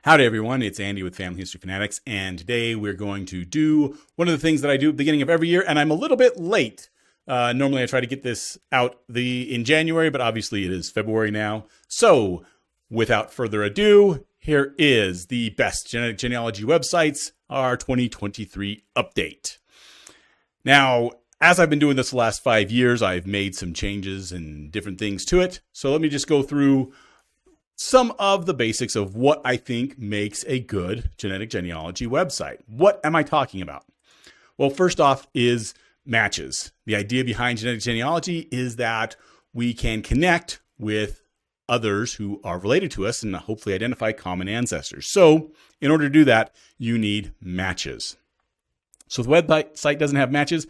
Howdy everyone, it's Andy with Family History Fanatics, and today we're going to do one of the things that I do at the beginning of every year, and I'm a little bit late. Normally I try to get this out in January, but obviously it is February now. So without further ado, here is the best genetic genealogy websites, our 2023 update. Now, as I've been doing this the last 5 years, I've made some changes and different things to it. So let me just go through some of the basics of what I think makes a good genetic genealogy website. What am I talking about? Well, first off is matches. The idea behind genetic genealogy is that we can connect with others who are related to us and hopefully identify common ancestors. So in order to do that, you need matches. So if the website doesn't have matches,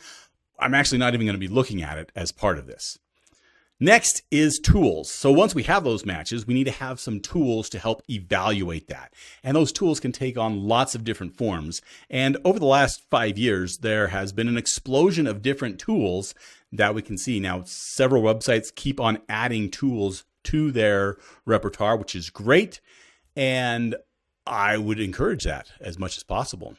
I'm actually not even going to be looking at it as part of this. Next is tools. So once we have those matches, we need to have some tools to help evaluate that. And those tools can take on lots of different forms. And over the last 5 years, there has been an explosion of different tools that we can see. Now, several websites keep on adding tools to their repertoire, which is great. And I would encourage that as much as possible.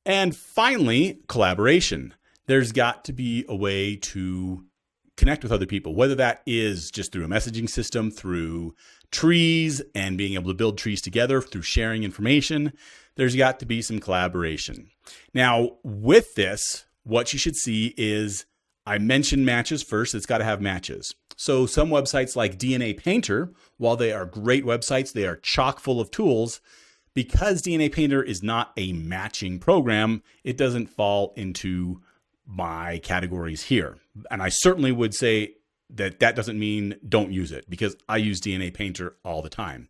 And finally, collaboration. There's got to be a way to connect with other people, whether that is just through a messaging system, through trees and being able to build trees together, through sharing information. There's got to be some collaboration. Now, with this, what you should see is I mentioned matches first. It's got to have matches. So some websites like DNA Painter, while they are great websites, they are chock full of tools. Because DNA Painter is not a matching program, it doesn't fall into my categories here. And I certainly would say that that doesn't mean don't use it, because I use DNA Painter all the time.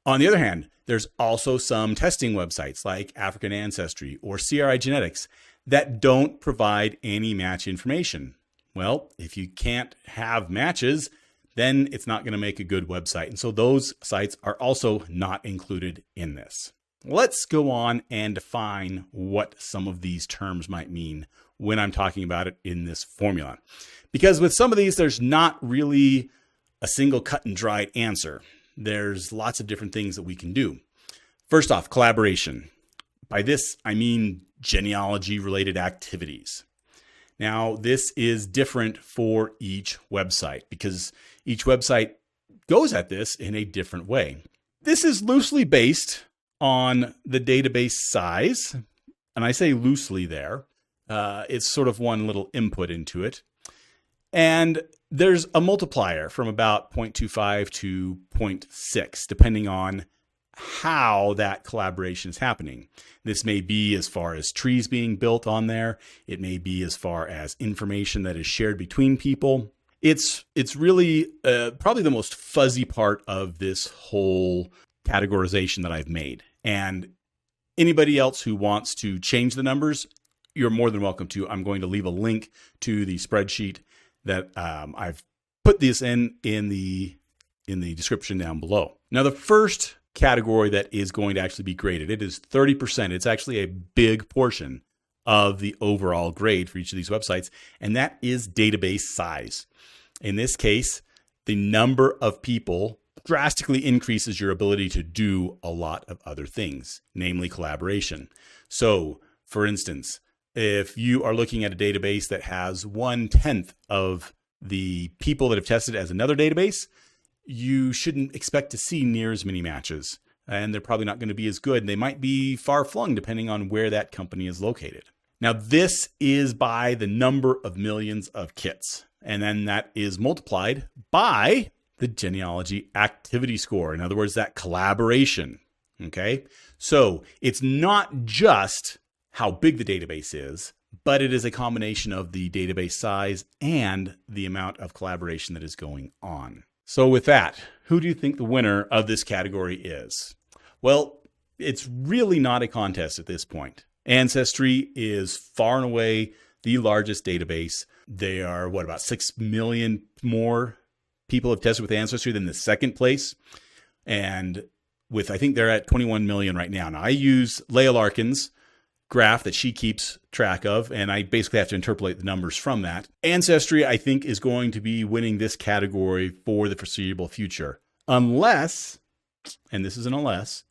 On the other hand, there's also some testing websites like African Ancestry or CRI Genetics that don't provide any match information. Well, if you can't have matches, then it's not going to make a good website. And so those sites are also not included in this. Let's go on and define what some of these terms might mean when I'm talking about it in this formula. Because with some of these, there's not really a single cut and dried answer. There's lots of different things that we can do. First off, collaboration. By this, I mean genealogy related activities. Now, this is different for each website because each website goes at this in a different way. This is loosely based on the database size, and I say loosely there. It's sort of one little input into it. And there's a multiplier from about 0.25 to 0.6, depending on how that collaboration is happening. This may be as far as trees being built on there. It may be as far as information that is shared between people. It's really probably the most fuzzy part of this whole categorization that I've made. And anybody else who wants to change the numbers, you're more than welcome to. I'm going to leave a link to the spreadsheet that I've put this in the description down below. Now, the first category that is going to actually be graded, it is 30%. It's actually a big portion of the overall grade for each of these websites, and that is database size. In this case, the number of people drastically increases your ability to do a lot of other things, namely collaboration. So, for instance, if you are looking at a database that has 1/10 of the people that have tested as another database, you shouldn't expect to see near as many matches. And they're probably not going to be as good. They might be far flung depending on where that company is located. Now, this is by the number of millions of kits. And then that is multiplied by the genealogy activity score. In other words, that collaboration. Okay. So it's not just how big the database is, but it is a combination of the database size and the amount of collaboration that is going on. So with that, who do you think the winner of this category is? Well, it's really not a contest at this point. Ancestry is far and away the largest database. They are, about 6 million more people have tested with Ancestry than the second place. And I think they're at 21 million right now. Now, I use Leah Larkin's graph that she keeps track of, and I basically have to interpolate the numbers from that. Ancestry, I think, is going to be winning this category for the foreseeable future, unless, and this is an unless,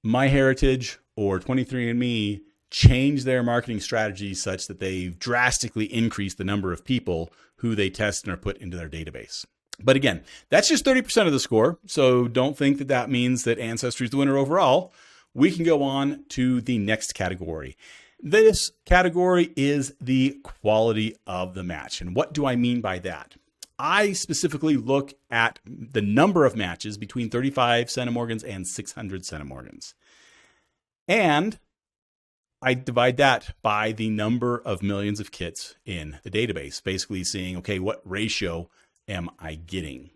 MyHeritage or 23andMe change their marketing strategy such that they've drastically increased the number of people who they test and are put into their database. But again, that's just 30% of the score. So don't think that that means that Ancestry is the winner overall. We can go on to the next category. This category is the quality of the match. And what do I mean by that? I specifically look at the number of matches between 35 centimorgans and 600 centimorgans. And I divide that by the number of millions of kits in the database, basically seeing, okay, what ratio am I getting?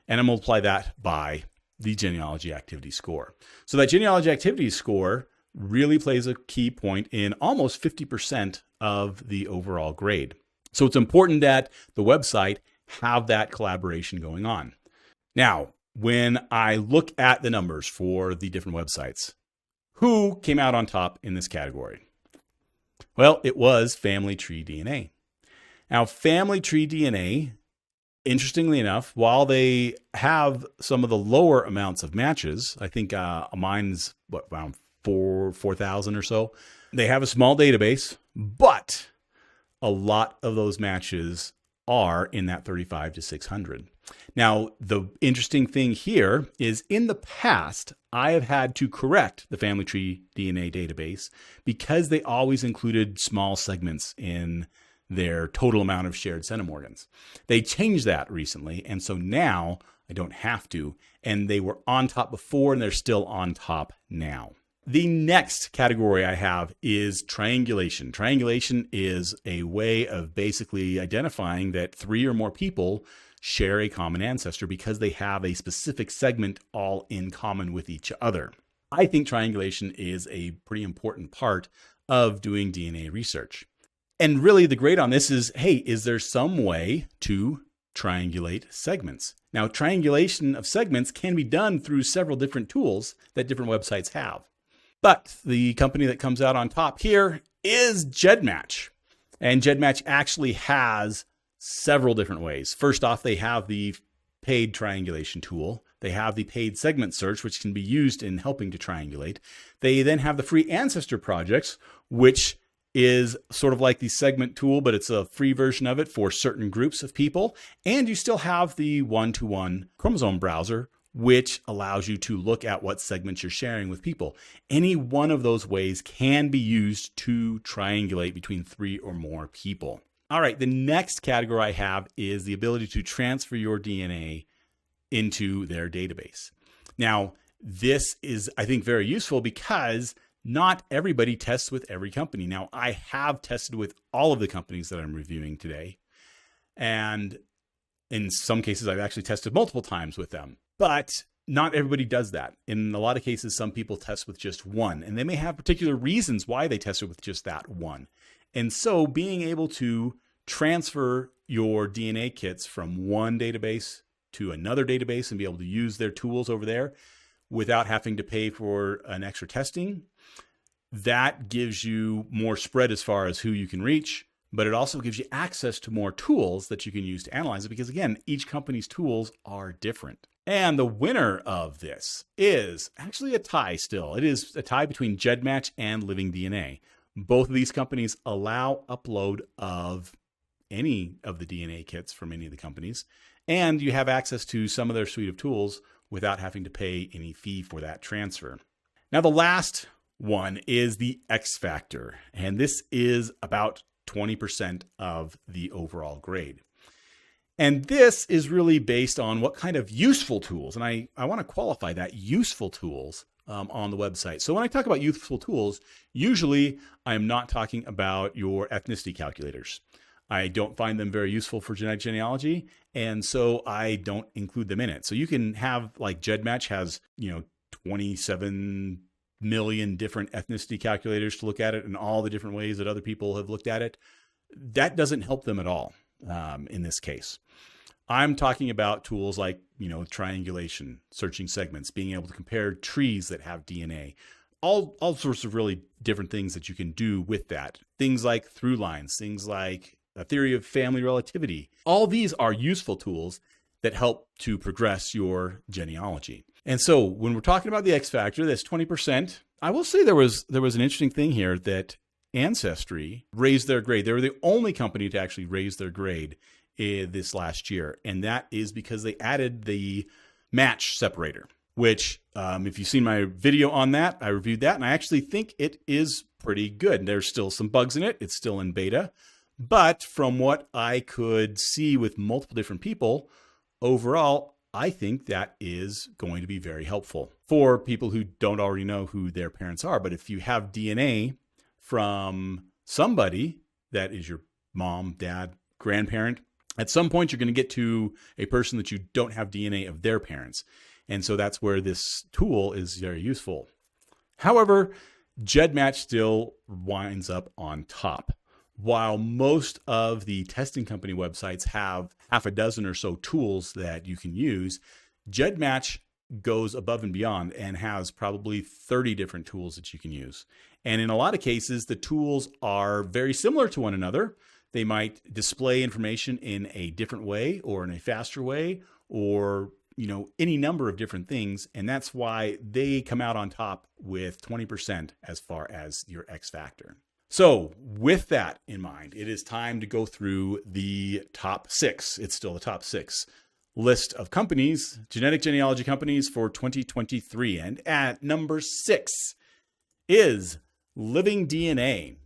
And I multiply that by the genealogy activity score. So that genealogy activity score really plays a key point in almost 50% of the overall grade. So it's important that the website have that collaboration going on. Now, when I look at the numbers for the different websites, who came out on top in this category? Well, it was Family Tree DNA. Now, Family Tree DNA, interestingly enough, while they have some of the lower amounts of matches, I think mine's around 4,000 or so. They have a small database, but a lot of those matches are in that 35 to 600. Now, the interesting thing here is in the past, I have had to correct the Family Tree DNA database because they always included small segments in their total amount of shared centimorgans. They changed that recently, and so now I don't have to, and they were on top before, and they're still on top now. The next category I have is triangulation. Triangulation is a way of basically identifying that 3 or more people share a common ancestor because they have a specific segment all in common with each other. I think triangulation is a pretty important part of doing DNA research. And really the grade on this is, hey, is there some way to triangulate segments? Now, triangulation of segments can be done through several different tools that different websites have. But the company that comes out on top here is GEDmatch. And GEDmatch actually has several different ways. First off, they have the paid triangulation tool. They have the paid segment search, which can be used in helping to triangulate. They then have the free ancestor projects, which is sort of like the segment tool, but it's a free version of it for certain groups of people. And you still have the one-to-one chromosome browser, which allows you to look at what segments you're sharing with people. Any one of those ways can be used to triangulate between 3 or more people. All right, the next category I have is the ability to transfer your DNA into their database. Now, this is, I think, very useful because not everybody tests with every company. Now, I have tested with all of the companies that I'm reviewing today. And in some cases, I've actually tested multiple times with them. But not everybody does that. In a lot of cases, some people test with just one, and they may have particular reasons why they tested with just that one. And so being able to transfer your DNA kits from one database to another database and be able to use their tools over there without having to pay for an extra testing, that gives you more spread as far as who you can reach, but it also gives you access to more tools that you can use to analyze it because, again, each company's tools are different. And the winner of this is actually a tie still. It is a tie between GEDmatch and Living DNA. Both of these companies allow upload of any of the DNA kits from any of the companies, and you have access to some of their suite of tools without having to pay any fee for that transfer. Now, the last one is the X factor, and this is about 20% of the overall grade. And this is really based on what kind of useful tools, and I want to qualify that, useful tools on the website. So when I talk about useful tools, usually I'm not talking about your ethnicity calculators. I don't find them very useful for genetic genealogy, and so I don't include them in it. So you can have, like, GEDmatch has, 27 million different ethnicity calculators to look at it and all the different ways that other people have looked at it. That doesn't help them at all in this case. I'm talking about tools like, triangulation, searching segments, being able to compare trees that have DNA, all sorts of really different things that you can do with that. Things like through lines, things like a theory of family relativity. All these are useful tools that help to progress your genealogy. And so when we're talking about the X factor, that's 20%. I will say there was an interesting thing here that Ancestry raised their grade. They were the only company to actually raise their grade this last year. And that is because they added the match separator, which if you've seen my video on that, I reviewed that, and I actually think it is pretty good. There's still some bugs in it. It's still in beta. But from what I could see with multiple different people, overall, I think that is going to be very helpful for people who don't already know who their parents are. But if you have DNA from somebody that is your mom, dad, grandparent, at some point you're going to get to a person that you don't have DNA of their parents. And so that's where this tool is very useful. However, GEDmatch still winds up on top. While most of the testing company websites have half a dozen or so tools that you can use, GEDmatch goes above and beyond and has probably 30 different tools that you can use. And in a lot of cases, the tools are very similar to one another. They might display information in a different way or in a faster way, or any number of different things. And that's why they come out on top with 20% as far as your X factor. So with that in mind, it is time to go through the top 6. It's still the top 6 list of companies, genetic genealogy companies for 2023. And at number 6 is Living DNA.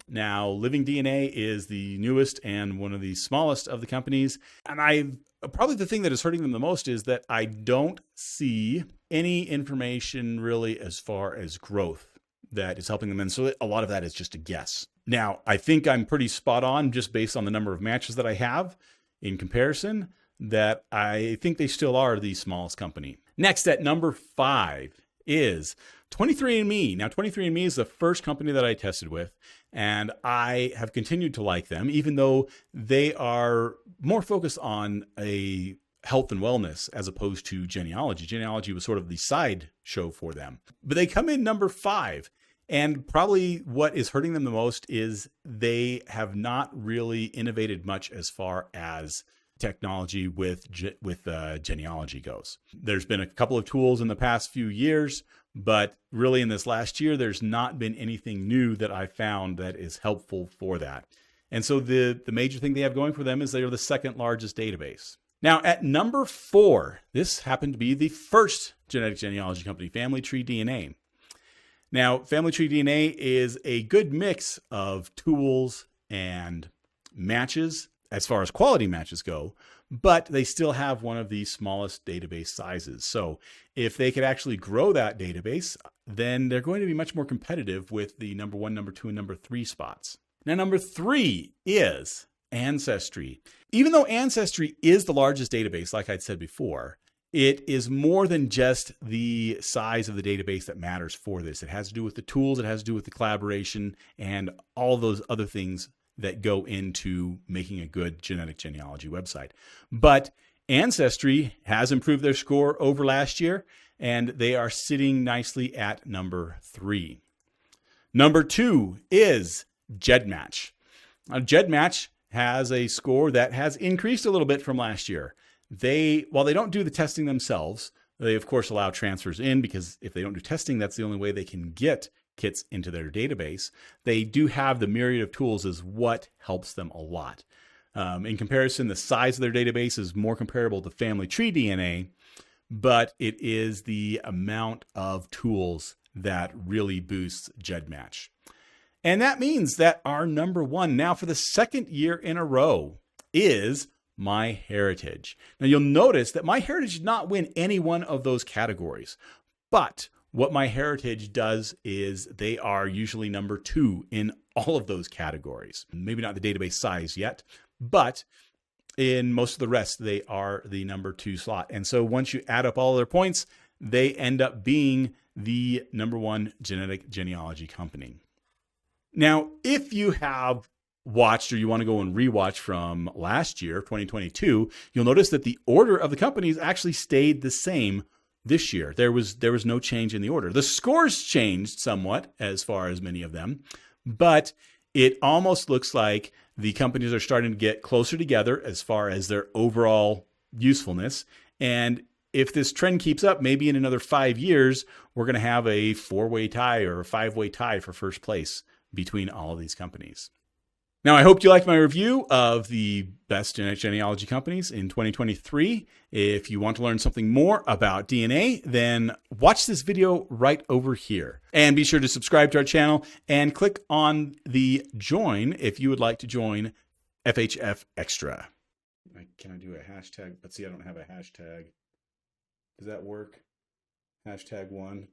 Now, Living DNA is the newest and one of the smallest of the companies. And probably the thing that is hurting them the most is that I don't see any information really as far as growth that is helping them. And so a lot of that is just a guess. Now, I think I'm pretty spot on just based on the number of matches that I have in comparison, that I think they still are the smallest company. Next, at number 5 is 23andMe. Now, 23andMe is the first company that I tested with, and I have continued to like them, even though they are more focused on a health and wellness as opposed to genealogy. Genealogy was sort of the side show for them. But they come in number 5. And probably what is hurting them the most is they have not really innovated much as far as technology with genealogy goes. There's been a couple of tools in the past few years, but really in this last year, there's not been anything new that I found that is helpful for that. And so the major thing they have going for them is they are the second largest database. Now at number 4, this happened to be the first genetic genealogy company, Family Tree DNA. Now, Family Tree DNA is a good mix of tools and matches as far as quality matches go, but they still have one of the smallest database sizes. So if they could actually grow that database, then they're going to be much more competitive with the number 1, number 2, and number 3 spots. Now, number 3 is Ancestry. Even though Ancestry is the largest database, like I'd said before, it is more than just the size of the database that matters for this. It has to do with the tools, it has to do with the collaboration, and all those other things that go into making a good genetic genealogy website. But Ancestry has improved their score over last year, and they are sitting nicely at number 3. Number 2 is GEDmatch. Now, GEDmatch has a score that has increased a little bit from last year. While they don't do the testing themselves, they of course allow transfers in, because if they don't do testing, that's the only way they can get kits into their database. They do have the myriad of tools is what helps them a lot. In comparison, the size of their database is more comparable to Family Tree DNA, but it is the amount of tools that really boosts GEDmatch. And that means that our number 1 now for the second year in a row is MyHeritage. Now you'll notice that MyHeritage did not win any one of those categories, but what MyHeritage does is they are usually number 2 in all of those categories. Maybe not the database size yet, but in most of the rest, they are the number 2 slot. And so once you add up all of their points, they end up being the number 1 genetic genealogy company. Now, if you have watched or you want to go and rewatch from last year, 2022, you'll notice that the order of the companies actually stayed the same this year. There was no change in the order. The scores changed somewhat as far as many of them, but it almost looks like the companies are starting to get closer together as far as their overall usefulness. And if this trend keeps up, maybe in another 5 years, we're going to have a 4-way tie or a 5-way tie for first place between all of these companies. Now, I hope you liked my review of the best genealogy companies in 2023. If you want to learn something more about DNA, then watch this video right over here. And be sure to subscribe to our channel and click on the join if you would like to join FHF Extra. Can I do a hashtag? Let's see, I don't have a hashtag. Does that work? #1.